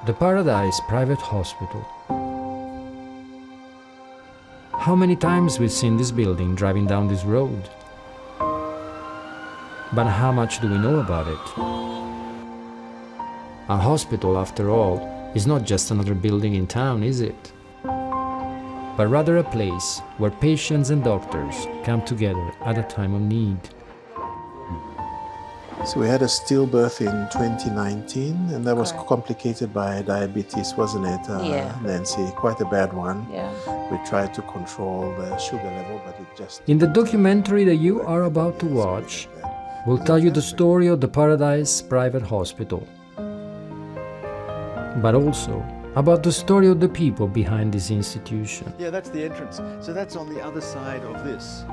The Paradise Private Hospital. How many times we've seen this building driving down this road? But how much do we know about it? A hospital, after all, is not just another building in town, is it? But rather a place where patients and doctors come together at a time of need. So we had a stillbirth in 2019, and that was complicated by diabetes, wasn't it, Nancy? Quite a bad one. Yeah. We tried to control the sugar level, but it just... In the documentary that you are about to watch, we'll tell you the story of the Paradise Private Hospital, but also about the story of the people behind this institution. Yeah, that's the entrance. So that's on the other side of this.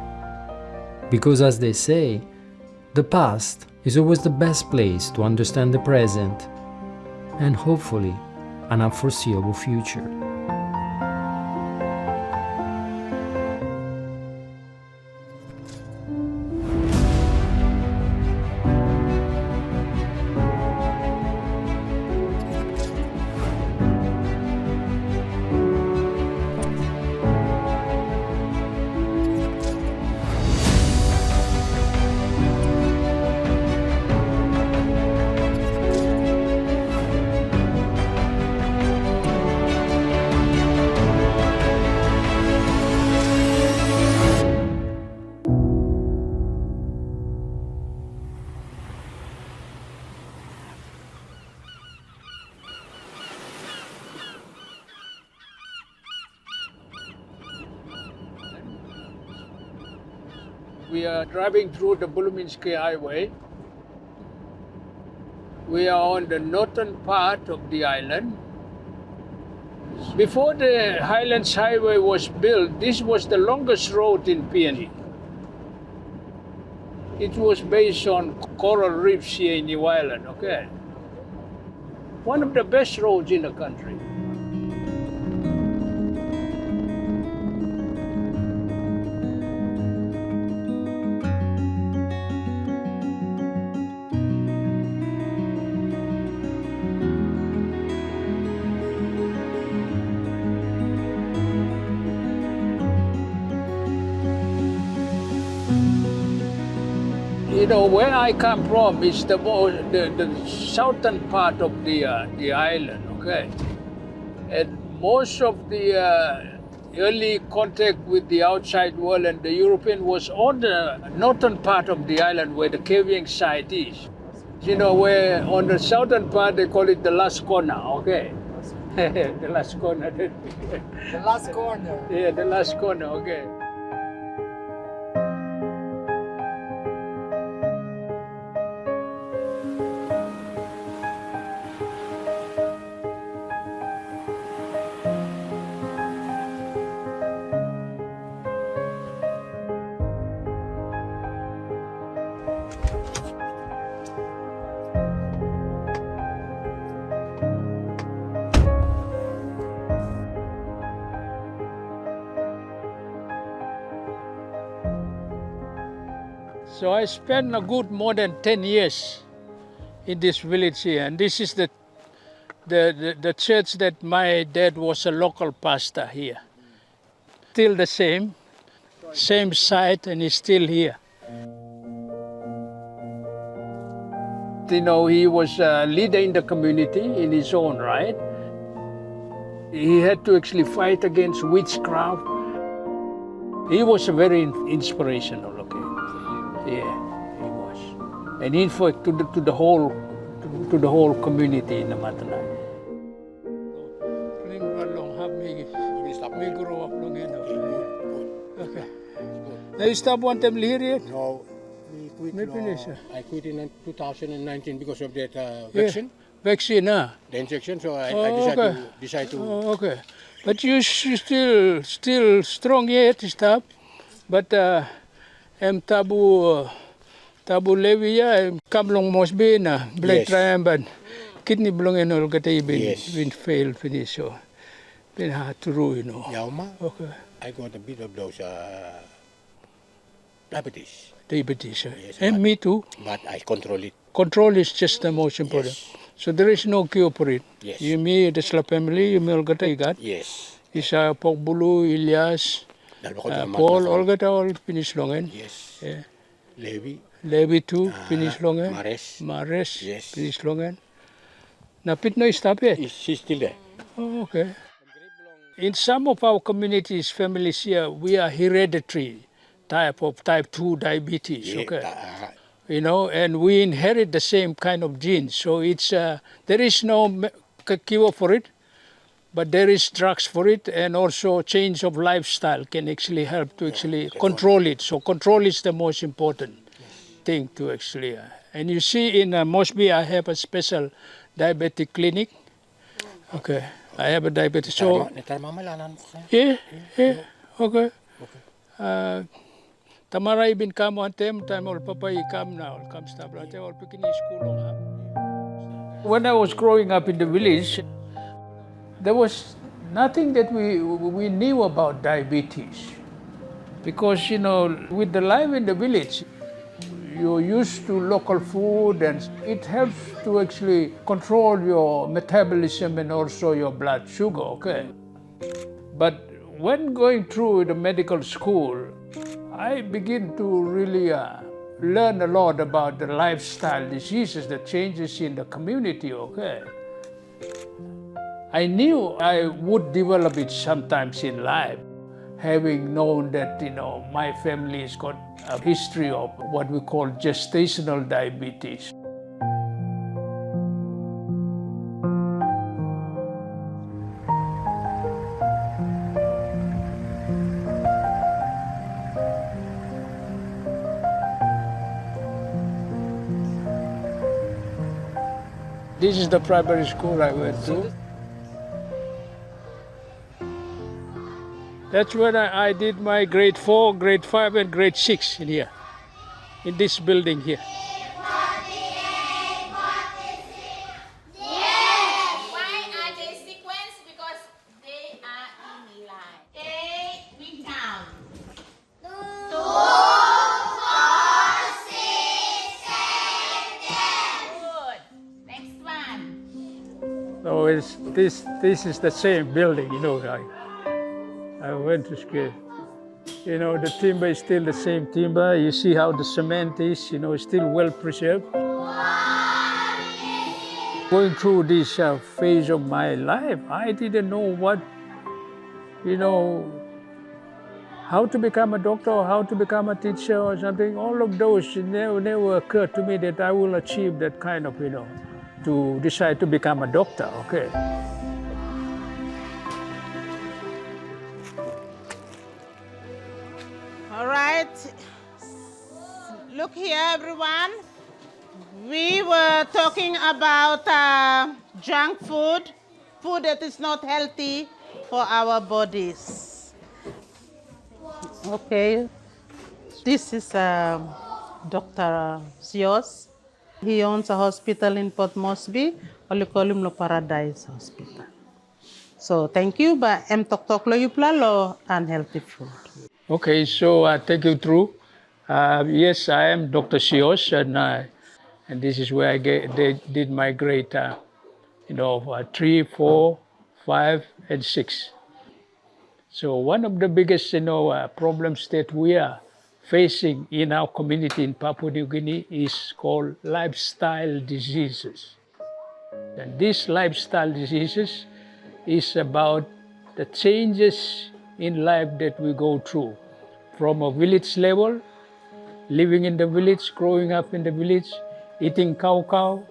Because as they say, the past is always the best place to understand the present and hopefully an unforeseeable future. We are driving through the Buluminsky Highway. We are on the northern part of the island. Before the Highlands Highway was built, this was the longest road in PNG. It was based on coral reefs here in New Ireland, okay? One of the best roads in the country. You know, where I come from is the southern part of the island, okay? And most of the early contact with the outside world and the European was on the northern part of the island where the Keviang site is. You know, where on the southern part they call it the last corner, okay? The last corner. The last corner. Yeah, the last corner, okay. So I spent a good more than 10 years in this village here, and this is the church that my dad was a local pastor here. Still the same site, and he's still here. You know, he was a leader in the community in his own right. He had to actually fight against witchcraft. He was very inspirational, okay? Yeah, he was. And in fact, to the whole community in the Matanai. We grow up long enough. Okay. Now you stop one time here yet? No, we quit. I quit in 2019 because of that vaccine. Yeah. Vaccine, huh? The injection, so I decided to. Oh, okay. But you still strong yet, stop. But tabu levia kablong mosby na blood triamban kidney belong in all gatay been failed finish so been hard to do, you know. Yauma. Okay. I got a bit of those diabetes. Diabetes. Yes, And me too. But I control it. Control is just the most important. Yes. So there is no cure for it. Yes. You me the Sla family, you me all got igat. Yes. Isa Pokbulu, Ilyas, Paul, all got all finish longen. Yes. Yeah. Levi too, finish longen. Mares, yes. finish longen. Napit no stop yet. She's still there. Oh, okay. In some of our communities, families here, we are hereditary type 2 diabetes, okay? You know, and we inherit the same kind of genes. So it's, there is no cure for it, but there is drugs for it, and also change of lifestyle can actually help to actually control it. So control is the most important thing to actually, and you see in Mosby, I have a special diabetic clinic. Okay, I have a diabetes. So, yeah, okay. Tamara ibin kam antem time all papa come now come stop right all picking school up. When I was growing up in the village, there was nothing that we knew about diabetes, because you know with the life in the village, you're used to local food and it helps to actually control your metabolism and also your blood sugar, okay? But when going through the medical school, I begin to really learn a lot about the lifestyle diseases, the changes in the community, okay? I knew I would develop it sometimes in life, having known that, you know, my family has got a history of what we call gestational diabetes. This is the primary school I went to. That's when I did my grade 4, grade 5, and grade 6 in here, in this building here. Why are they sequenced? Because they are in line. A, we count. 2, 4, 6, 7. Good. Next one. So this is the same building, you know. I went to school. You know, the timber is still the same timber. You see how the cement is, you know, still well preserved. Going through this phase of my life, I didn't know what, you know, how to become a doctor or how to become a teacher or something. All of those never occurred to me that I will achieve that kind of, you know, to decide to become a doctor, okay? All right, look here, everyone. We were talking about junk food, food that is not healthy for our bodies. Okay, this is Dr. Sios. He owns a hospital in Port Moresby, or we call him the Paradise Hospital. So thank you, but I'm Tok Lo Yuplalo and healthy food. Okay, so I take you through. Yes, I am Dr. Sios, and this is where I did my grade, 3, 4, 5, and 6. So one of the biggest, problems that we are facing in our community in Papua New Guinea is called lifestyle diseases. And these lifestyle diseases is about the changes in life that we go through from a village level, living in the village, growing up in the village, eating cow,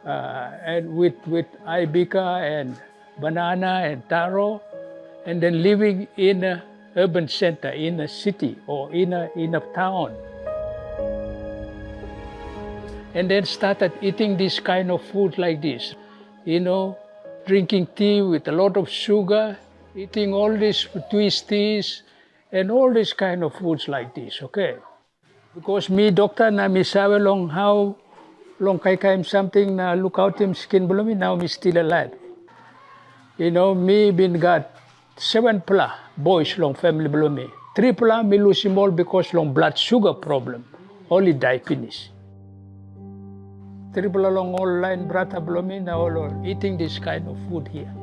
and with Ibika and banana and taro, and then living in an urban center, in a city or in a town. And then started eating this kind of food like this, drinking tea with a lot of sugar, eating all these twisties and all these kind of foods like this, okay? Because me, doctor, na mi sabi long how long kay something na look out him skin below me, now me still alive. Me been got 7 pla boys long family below me. 3 pla me lose him all because long blood sugar problem, only die finish. triple along all line, Brata Blomina, all eating this kind of food here.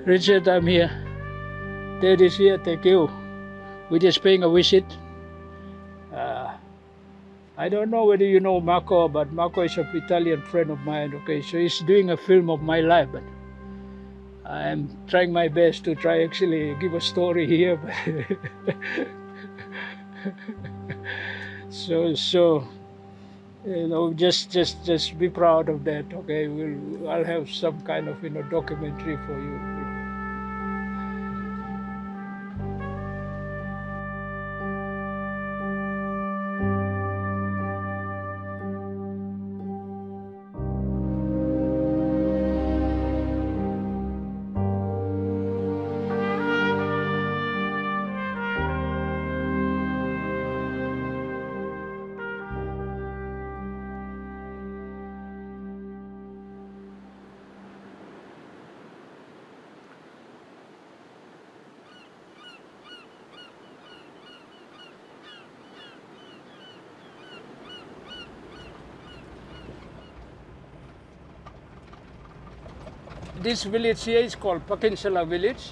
Richard, I'm here. Dad is here, thank you. We're just paying a visit. I don't know whether you know Marco, but Marco is an Italian friend of mine, okay? So he's doing a film of my life, but I'm trying my best to try actually give a story here. So you know, just be proud of that, okay? I'll have some kind of, you know, documentary for you. This village here is called Pakinsala village,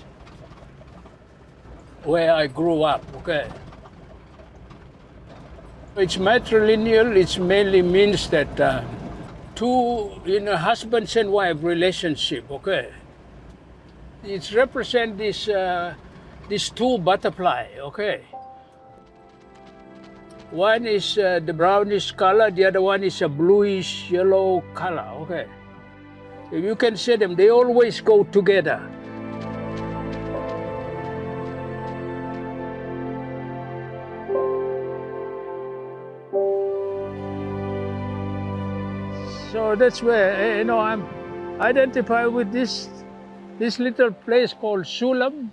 where I grew up, okay? It's matrilineal, it mainly means that two, you know, husband and wife relationship, okay? It represents these two butterfly, okay? One is the brownish color, the other one is a bluish yellow color, okay? You can see them, they always go together. So that's where, you know, I'm identified with this little place called Sulam.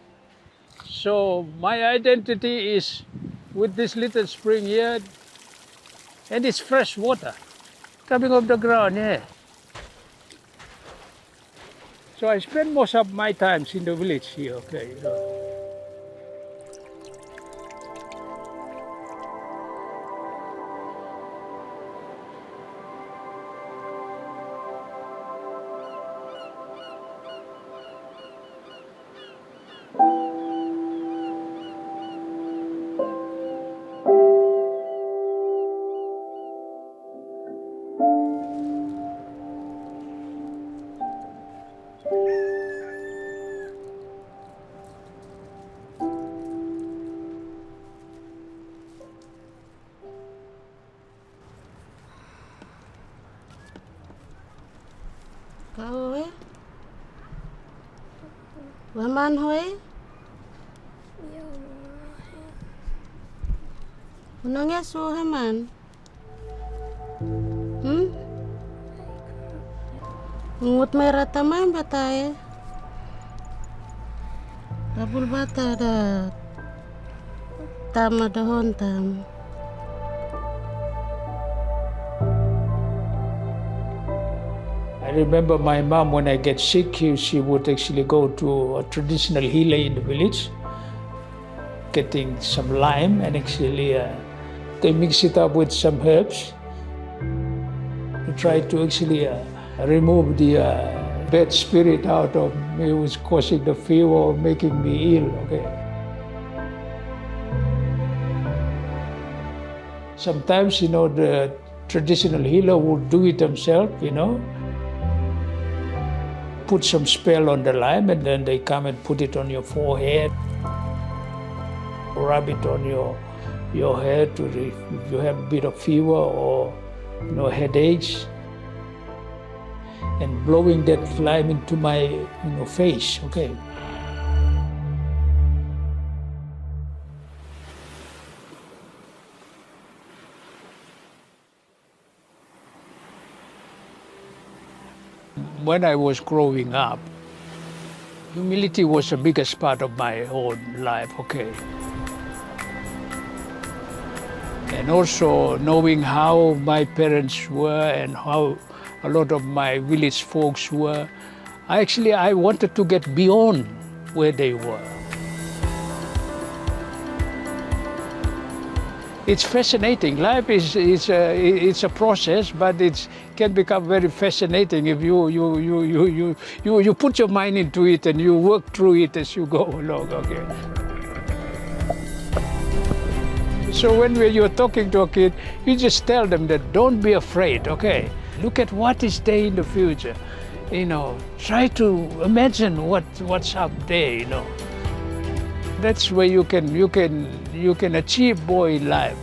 So my identity is with this little spring here, and it's fresh water coming off the ground, yeah. So I spend most of my times in the village here, okay, you know. Kau Waman hoy? Unangnya suha man? Ngut merah tamam bataye. Rabul bata da tama dahon tam. I remember my mom, when I get sick, she would actually go to a traditional healer in the village, getting some lime, and actually they mix it up with some herbs to try to actually remove the bad spirit out of me, who was causing the fever or making me ill, okay? Sometimes, you know, the traditional healer would do it himself, you know, put some spell on the lime, and then they come and put it on your forehead. rub it on your head if you have a bit of fever or headaches, and blowing that lime into my face. Okay. When I was growing up, humility was the biggest part of my whole life, okay? And also knowing how my parents were and how a lot of my village folks were, I wanted to get beyond where they were. It's fascinating. Life is a process, but it can become very fascinating if you put your mind into it and you work through it as you go along. Okay. So when you're talking to a kid, you just tell them that don't be afraid. Okay, look at what is there in the future. Try to imagine what's up there. That's where you can achieve more in life.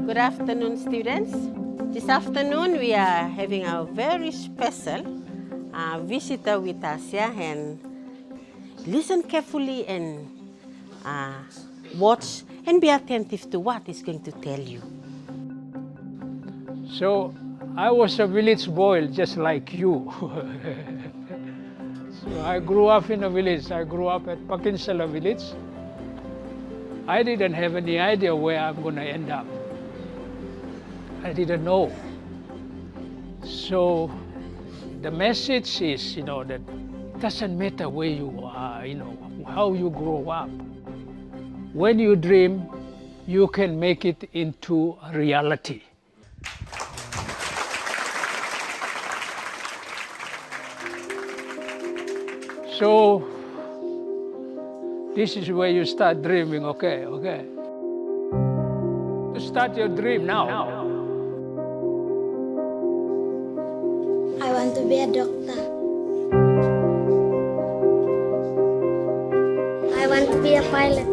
Good afternoon, students. This afternoon we are having a very special visitor with us here, and listen carefully and watch and be attentive to what he's going to tell you. So I was a village boy just like you. So I grew up in a village. I grew up at Pakinsala village. I didn't have any idea where I'm going to end up. I didn't know. So the message is, that it doesn't matter where you are, how you grow up. When you dream, you can make it into a reality. So this is where you start dreaming, okay? To start your dream now. I want to be a doctor. I want to be a pilot.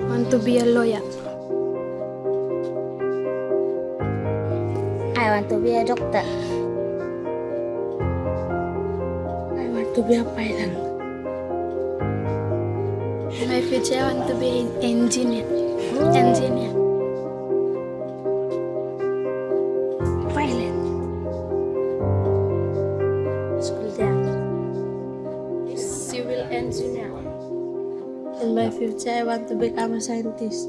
I want to be a lawyer. I want to be a doctor. I want to be a pilot. In my future, I want to be an engineer. Pilot. School there. Civil engineer. In my future, I want to become a scientist.